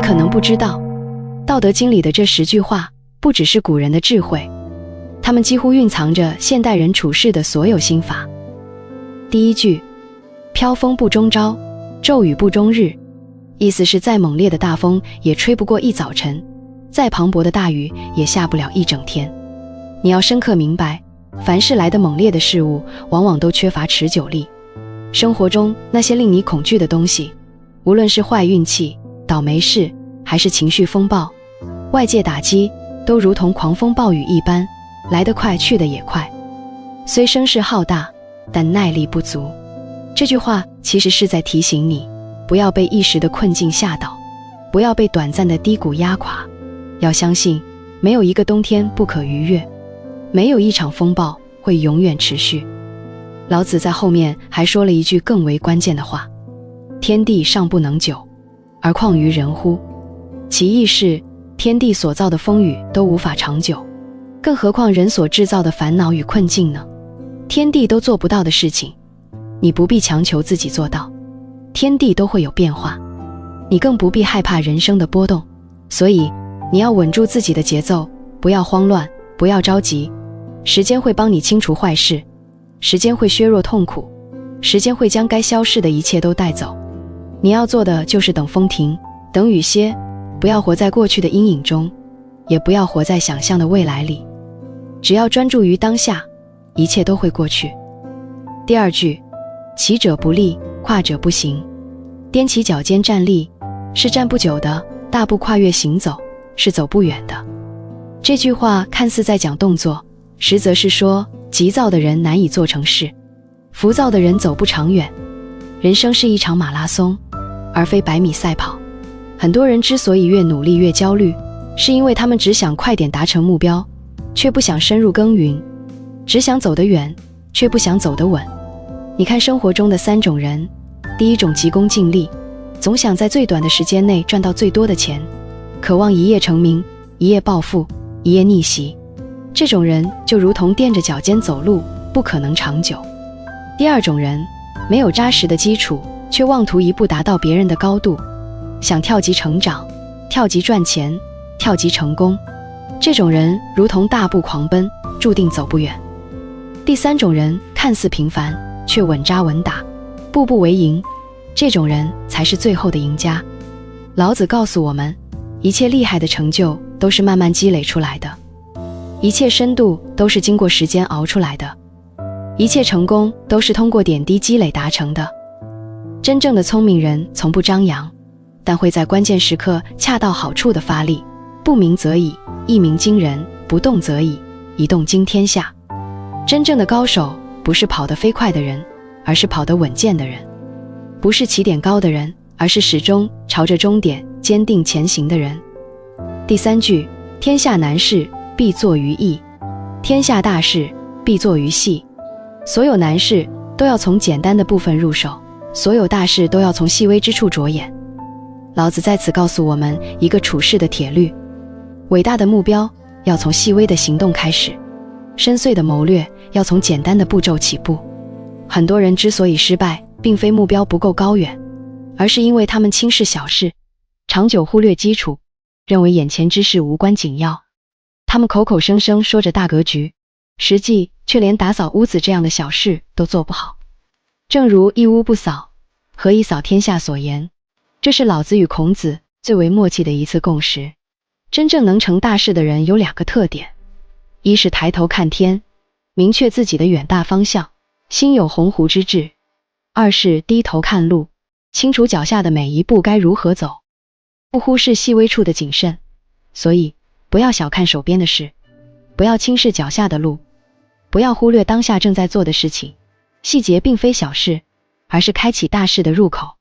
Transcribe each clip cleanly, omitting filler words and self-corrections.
你可能不知道，《道德經》裡的這10句話不只是古人的智慧，它們幾乎蘊藏着現代人處事的所有心法。第一句，飄風不終朝，驟雨不終日，意思是再猛烈的大風也吹不過一早晨，再磅礴的大雨也下不了一整天。你要深刻明白，凡是来得猛烈的事物，往往都缺乏持久力。生活中那些令你恐懼的東西，無論是壞運氣、倒霉事，還是情緒風暴，外界打擊，都如同狂風暴雨一般，來得快，去得也快。雖聲勢浩大，但耐力不足。這句話其實是在提醒你，不要被一時的困境嚇倒，不要被短暫的低谷壓垮。要相信，沒有一個冬天不可逾越，沒有一場風暴會永遠持續。老子在後面還說了一句更為關鍵的話：天地尚不能久，而況於人乎？其意是，天地所造的風雨都無法長久，更何況人所制造的煩惱與困境呢？天地都做不到的事情，你不必強求自己做到，天地都會有變化，你更不必害怕人生的波動。所以你要穩住自己的節奏，不要慌亂，不要着急。時間會幫你清除壞事，時間會削弱痛苦，時間會將該消逝的一切都帶走。你要做的就是等風停，等雨歇，不要活在過去的陰影中，也不要活在想象的未來裡。只要專注於當下，一切都会過去。第二句，起者不立，跨者不行。踮起腳尖站立，是站不久的；大步跨越行走，是走不遠的。這句話看似在講動作，實則是說，急躁的人難以做成事，浮躁的人走不長遠。人生是一場馬拉松，而非100米賽跑。很多人之所以越努力越焦慮，是因為他們只想快點達成目標，卻不想深入耕耘；只想走得遠，卻不想走得穩。你看生活中的3種人，第一種急功近利，總想在最短的時間內賺到最多的錢，渴望一夜成名，一夜暴富，一夜逆襲。這種人就如同踮着腳尖走路，不可能長久。第二種人，沒有扎實的基礎，卻妄圖一步達到別人的高度，想跳級成長，跳級賺錢，跳級成功。這種人如同大步狂奔，注定走不遠。第三種人，看似平凡，卻穩扎穩打，步步為營。這種人才是最後的贏家。老子告訴我們，一切厲害的成就都是慢慢積累出來的，一切深度都是經過時間熬出來的，一切成功都是通過點滴積累達成的。真正的聰明人從不張揚，但會在關鍵時刻恰到好處地發力。不鳴則已，一鳴驚人；不動則已，一動驚天下。真正的高手不是跑得飛快的人，而是跑得穩健的人；不是起點高的人，而是始終朝着終點堅定前行的人。第三句，天下難事必作於易，天下大事必作於細。所有難事都要從簡單的部分入手，所有大事都要從細微之處着眼。老子在此告訴我們一個處事的鐵律：偉大的目標要從細微的行動開始，深邃的謀略要從簡單的步驟起步。很多人之所以失敗，並非目標不夠高遠，而是因為他們輕視小事，長久忽略基礎，認為眼前之事無關緊要。他們口口聲聲說着大格局，實際卻連打掃屋子這樣的小事都做不好。正如一屋不掃，何以掃天下所言，這是老子與孔子最為默契的一次共識。真正能成大事的人有2個特點：一是抬頭看天，明確自己的遠大方向，心有鴻鵠之志；二是低頭看路，清楚腳下的每一步該如何走，不忽視細微處的謹慎。所以不要小看手邊的事，不要輕視腳下的路，不要忽略當下正在做的事情。細節並非小事，而是開啟大事的入口。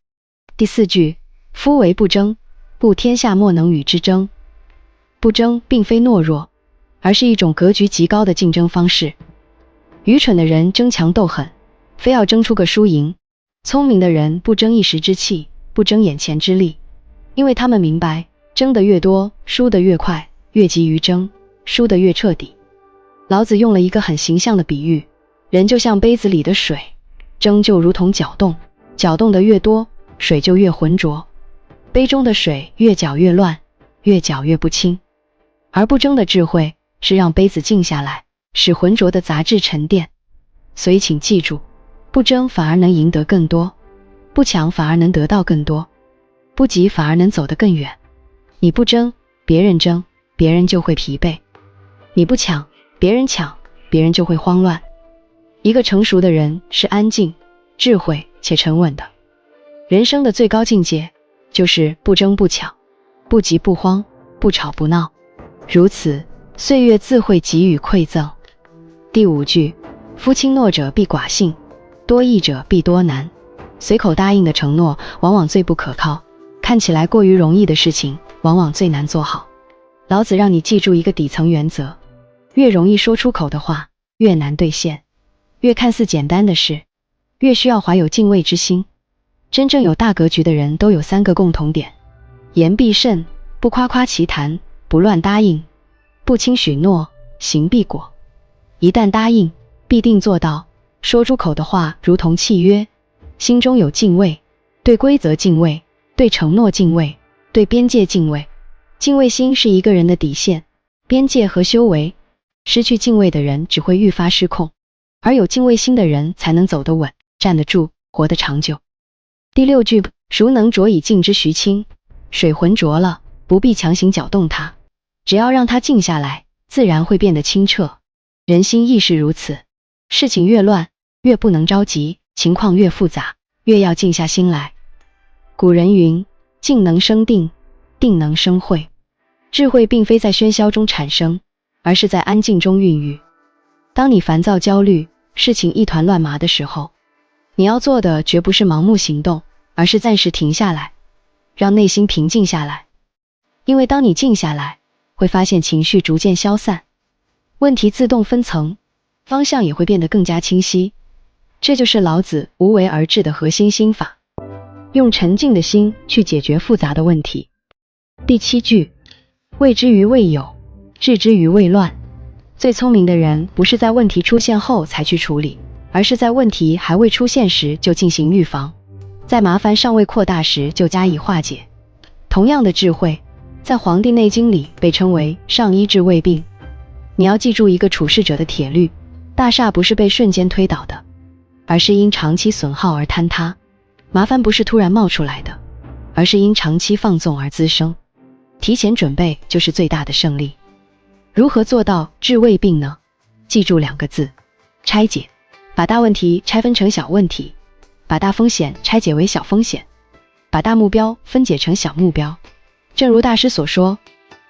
第四句，夫唯不爭，故天下莫能與之爭。不爭並非懦弱，而是一種格局極高的競爭方式。愚蠢的人爭強鬥狠，非要爭出個輸贏；聰明的人不爭一時之氣，不爭眼前之利，因為他們明白，爭得越多，輸得越快；越急於爭，輸得越徹底。老子用了一個很形象的比喻，人就像杯子裡的水，爭就如同攪動，攪動得越多，水就越渾濁。杯中的水越攪越亂，越攪越不清。而不爭的智慧是讓杯子靜下來，使渾濁的雜質沉澱。所以請記住，不爭反而能贏得更多，不搶反而能得到更多，不急反而能走得更遠。你不爭，別人爭，別人就會疲憊；你不搶，別人搶，別人就會慌亂。一個成熟的人是安靜、智慧且沉穩的。人生的最高境界就是不爭不搶，不急不慌，不吵不鬧。如此，歲月自會給予饋贈。第5句，夫輕諾者必寡信，多議者必多難。隨口答應的承諾往往最不可靠，看起來過於容易的事情往往最難做好。老子讓你記住一個底層原則：越容易說出口的話，越難兌現；越看似簡單的事，越需要懷有敬畏之心。真正有大格局的人都有3個共同點：言必慎，不誇誇其談，不亂答應，不輕許諾，行必果。一旦答應，必定做到。說出口的話如同契約，心中有敬畏，對規則敬畏，對承諾敬畏，對邊界敬畏。敬畏心是一個人的底線、邊界和修為。失去敬畏的人只會愈發失控，而有敬畏心的人才能走得穩、站得住、活得長久。第6句，孰能濁以靜之徐清？水渾濁了，不必強行攪動它，只要讓它靜下來，自然會變得清澈。人心亦是如此，事情越亂，越不能着急；情況越複雜，越要靜下心來。古人云：靜能生定，定能生慧。智慧並非在喧囂中產生，而是在安靜中孕育。當你煩躁焦慮，事情一團亂麻的時候，你要做的絕不是盲目行動，而是暫時停下來，讓內心平靜下來。因為當你靜下來，會發現情緒逐漸消散，問題自動分層，方向也會變得更加清晰。這就是老子無為而治的核心心法，用沉靜的心去解決複雜的問題。第7句，謂之於未有，治之於未亂。最聰明的人不是在問題出現後才去處理，而是在問題還未出現時就進行預防，在麻煩尚未擴大時就加以化解。同樣的智慧，在《黃帝內經》裡被稱為上醫治未病。你要記住一個處事者的鐵律：大廈不是被瞬間推倒的，而是因長期損耗而坍塌；麻煩不是突然冒出來的，而是因長期放縱而滋生。提前準備就是最大的勝利。如何做到治未病呢？記住2個字：拆解。把大問題拆分成小問題，把大風險拆解為小風險，把大目標分解成小目標。正如大師所說，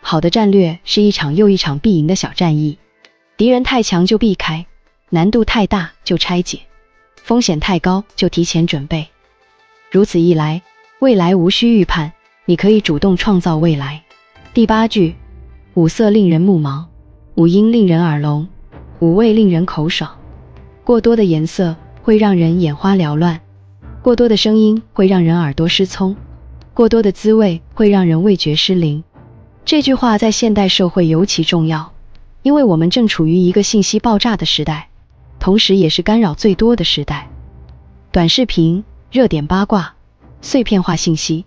好的戰略是一場又一場必贏的小戰役。敵人太強就避開，難度太大就拆解，風險太高就提前準備。如此一來，未來無需預判，你可以主動創造未來。第8句，五色令人目盲，五音令人耳聾，五味令人口爽。過多的顏色會讓人眼花繚亂，過多的聲音會讓人耳朵失聰，過多的滋味會讓人味覺失靈。這句話在現代社會尤其重要，因為我們正處於一個信息爆炸的時代，同時也是干擾最多的時代。短視頻、熱點八卦、碎片化信息、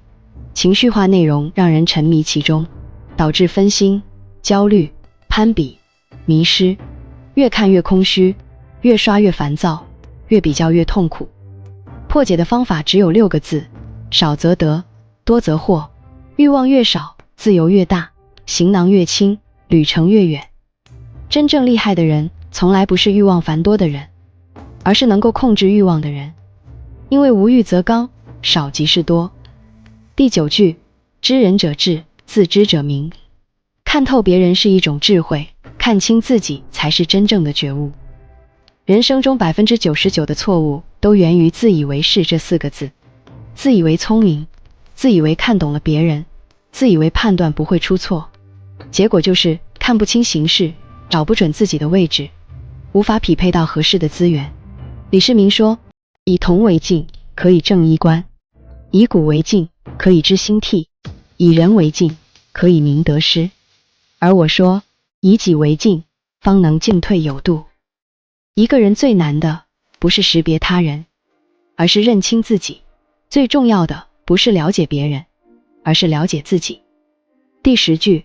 情緒化內容讓人沉迷其中，導致分心、焦慮、攀比、迷失，越看越空虛，越刷越煩躁，越比較越痛苦。破解的方法只有6個字：少則得，多則惑。慾望越少，自由越大，行囊越輕，旅程越遠。真正厲害的人，從來不是慾望繁多的人，而是能夠控制慾望的人。因為無欲則剛，少即是多。第9句，知人者智，自知者明。看透別人是一種智慧，看清自己才是真正的覺悟。人生中99%的錯誤都源於自以為是這4個字。自以為聰明，自以為看懂了別人，自以為判斷不會出錯，結果就是看不清形勢，找不準自己的位置，無法匹配到合適的資源。李世民說，以銅為鏡，可以正衣冠；以古為鏡，可以知興替；以人為鏡，可以明得失。而我說，以己為鏡，方能進退有度。一個人最難的不是識別他人，而是認清自己。最重要的不是了解別人，而是了解自己。第10句，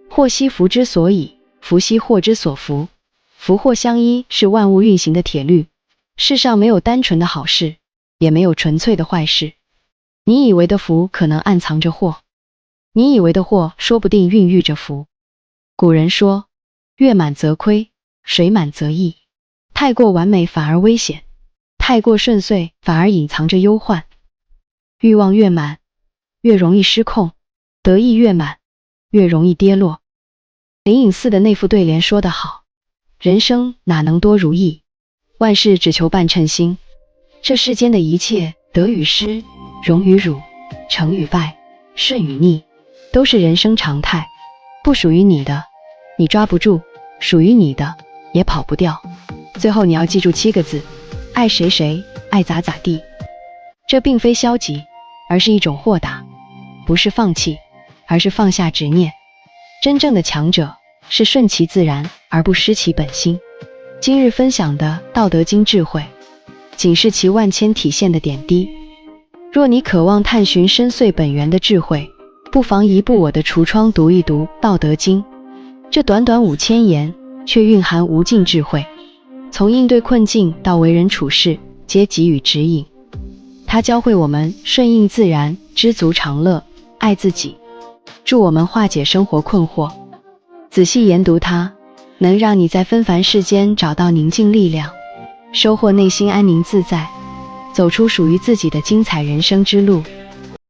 禍兮福之所倚，福兮禍之所伏。福禍相依是萬物運行的鐵律，世上沒有單純的好事，也沒有純粹的壞事。你以為的福可能暗藏着禍，你以為的禍說不定孕育着福。古人說，月滿則虧，水滿則溢。太過完美反而危險，太過順遂反而隱藏着憂患。慾望越滿，越容易失控；得意越滿，越容易跌落。靈隱寺的那副對聯說得好，人生哪能多如意，萬事只求半稱心。這世間的一切得與失，榮與辱，成與敗，順與逆，都是人生常態。不屬於你的，你抓不住；屬於你的，也跑不掉。最後你要記住7個字：愛誰誰，愛咋咋地。這並非消極，而是一種豁達，不是放棄，而是放下執念。真正的強者是順其自然，而不失其本心。今日分享的《道德經》智慧，僅是其萬千體現的點滴。若你渴望探尋深邃本源的智慧，不妨移步我的櫥窗讀一讀《道德經》。這短短5000言，卻蘊含無盡智慧，從應對困境到為人處事，皆給予指引。它教會我們順應自然，知足常樂，愛自己，助我們化解生活困惑。仔細研讀它，能讓你在紛繁世間找到寧靜力量，收穫內心安寧自在，走出屬於自己的精彩人生之路。